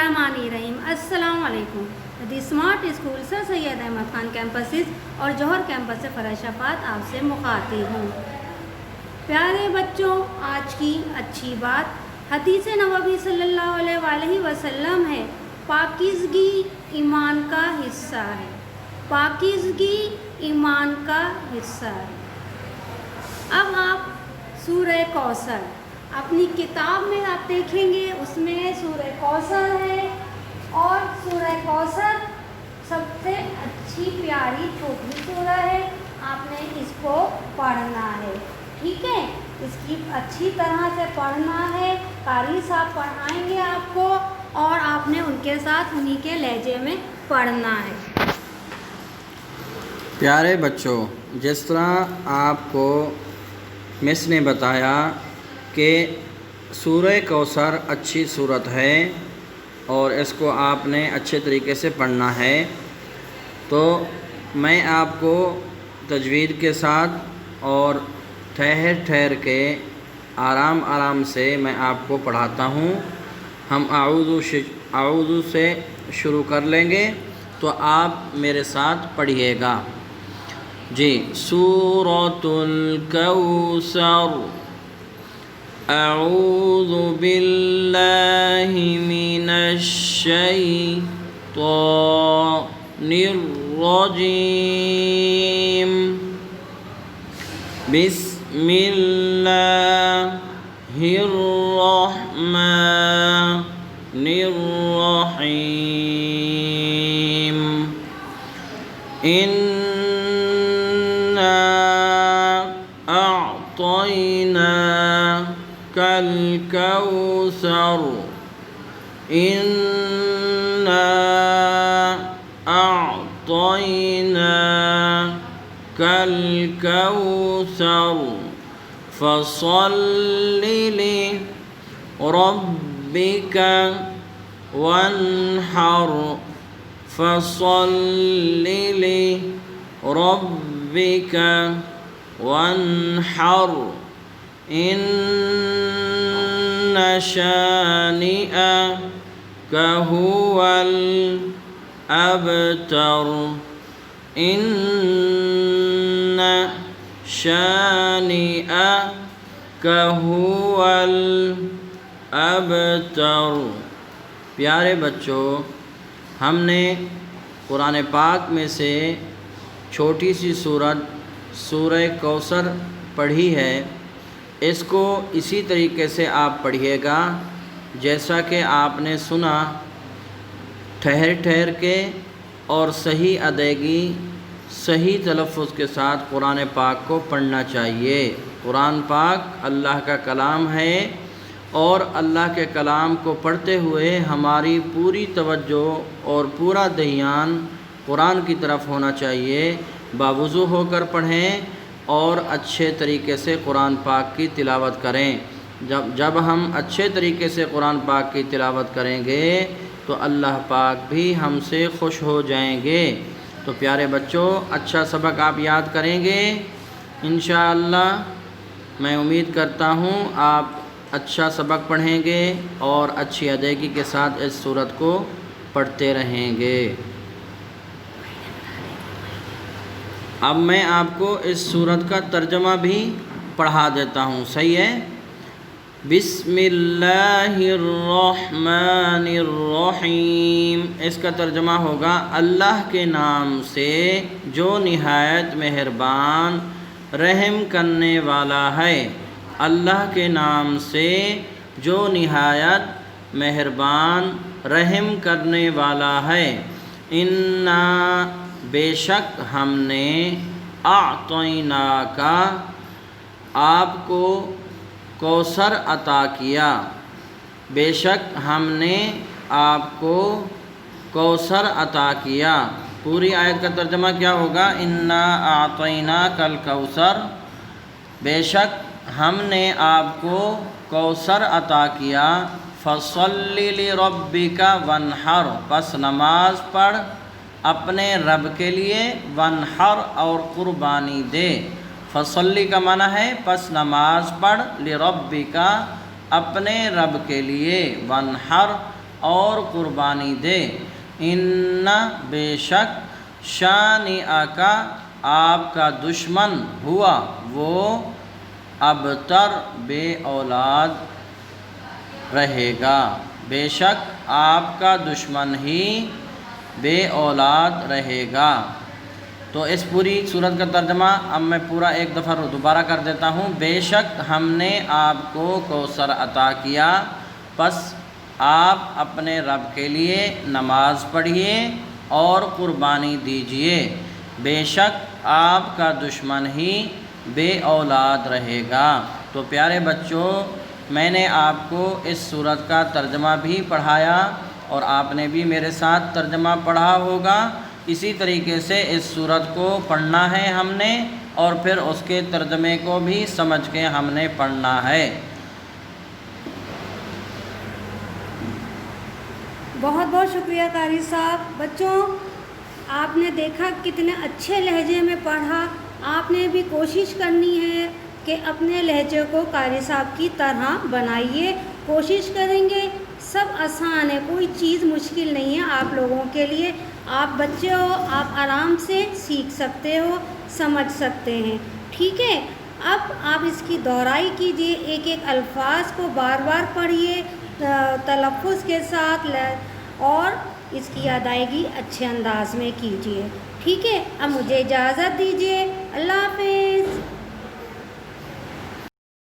बिस्मिल्लाहिर्रहमानिर्रहीम। अस्सलाम वालेकुम। The smart school sir Syed Ahmad Khan campuses और जौहर कैंपस से फराज शफात आपसे मुखातिब हूँ। प्यारे बच्चों, आज की अच्छी बात हदीस नबवी सल्लल्लाहु अलैहि वसल्लम है, पाकीज़गी ईमान का हिस्सा है। पाकीज़गी ईमान का हिस्सा है। अब आप सूरह कौसर अपनी किताब में आप देखेंगे, उसमें सूरह कौसर है और सूरह कौसर सबसे अच्छी प्यारी छोटी सूरह है। आपने इसको पढ़ना है, ठीक है। इसकी अच्छी तरह से पढ़ना है। कारी साहब पढ़ाएंगे आपको और आपने उनके साथ उन्हीं के लहजे में पढ़ना है। प्यारे बच्चों, जिस तरह आपको मिस ने बताया कि सूरह कौसर अच्छी सूरत है और इसको आपने अच्छे तरीके से पढ़ना है, तो मैं आपको तजवीद के साथ और ठहर ठहर के आराम आराम से मैं आपको पढ़ाता हूँ। हम आऊज़ु से शुरू कर लेंगे, तो आप मेरे साथ पढ़िएगा जी। सूरतुल कौसर। अऊज़ु बिल्लाहि मिनश शैतानिर रजीम। बिस्मिल्लाहिर रहमानिर रहीम। इन्ना अअतैना कल कौसर। इन्ना अअतैना कल कौसर फसल्लि लिरब्बिका वन्हर। फसल्लि लिरब्बिका वन्हर। इन्न शानिअका हुवल अबतर। इन्न शानिअका हुवल अबतर। प्यारे बच्चों, हमने कुरान पाक में से छोटी सी सूरत सूरह कौसर पढ़ी है। इसको इसी तरीके से आप पढ़िएगा जैसा कि आपने सुना, ठहर ठहर के और सही अदायगी सही तलफ़्फ़ुज़ के साथ कुरान पाक को पढ़ना चाहिए। कुरान पाक अल्लाह का कलाम है और अल्लाह के कलाम को पढ़ते हुए हमारी पूरी तवज्जो और पूरा ध्यान कुरान की तरफ होना चाहिए। बावुज़ू होकर पढ़ें और अच्छे तरीके से कुरान पाक की तिलावत करें। जब हम अच्छे तरीके से कुरान पाक की तिलावत करेंगे तो अल्लाह पाक भी हमसे खुश हो जाएंगे। तो प्यारे बच्चों, अच्छा सबक आप याद करेंगे इंशाअल्लाह। मैं उम्मीद करता हूँ आप अच्छा सबक पढ़ेंगे और अच्छी अदायगी के साथ इस सूरत को पढ़ते रहेंगे। अब मैं आपको इस सूरत का तर्जमा भी पढ़ा देता हूँ, सही है। बिस्मिल्लाहिर्रहमानिर्रहीम। इसका तर्जमा होगा अल्लाह के नाम से जो निहायत मेहरबान रहम करने वाला है। अल्लाह के नाम से जो निहायत मेहरबान रहम करने वाला है। इन्ना बेशक हमने आतैना का आपको कौसर अता किया। बेशक हमने आपको कौसर अता किया। पूरी आयत का तर्जमा क्या होगा? इन्ना आतैना कल कौसर। बेशक हमने आपको कौसर अता किया। फसल्लि लिरब्बिका वन्हर। बस नमाज पढ़ अपने रब के लिए, वन्हर और कुर्बानी दे। फसल्ली का माना है पस नमाज पढ़, लिरब्बिका अपने रब के लिए, वन्हर اور قربانی دے۔ ان بے شک شانئ کا آپ کا دشمن ہوا وہ ابتر بے اولاد رہے گا، بے شک آپ کا دشمن ہی بے اولاد رہے گا۔ تو اس پوری سورت کا ترجمہ اب میں پورا ایک دفعہ دوبارہ کر دیتا ہوں۔ بے شک ہم نے آپ کو کوثر عطا کیا، پس آپ اپنے رب کے لیے نماز پڑھیے اور قربانی دیجیے، بے شک آپ کا دشمن ہی بے اولاد رہے گا۔ تو پیارے بچوں، میں نے آپ کو اس سورت کا ترجمہ بھی پڑھایا اور آپ نے بھی میرے ساتھ ترجمہ پڑھا ہوگا۔ اسی طریقے سے اس سورت کو پڑھنا ہے ہم نے، اور پھر اس کے ترجمے کو بھی سمجھ کے ہم نے پڑھنا ہے۔ بہت بہت شکریہ قاری صاحب۔ بچوں، آپ نے دیکھا کتنے اچھے لہجے میں پڑھا۔ آپ نے بھی کوشش کرنی ہے کہ اپنے لہجے کو قاری صاحب کی طرح بنائیے، کوشش کریں گے۔ سب آسان ہے، کوئی چیز مشکل نہیں ہے آپ لوگوں کے لیے۔ آپ بچے ہو، آپ آرام سے سیکھ سکتے ہو، سمجھ سکتے ہیں، ٹھیک ہے۔ اب آپ اس کی دہرائی کیجیے، ایک ایک الفاظ کو بار بار پڑھیے تلفظ کے ساتھ، اور اس کی ادائیگی اچھے انداز میں کیجیے، ٹھیک ہے۔ اب مجھے اجازت دیجیے، اللہ حافظ۔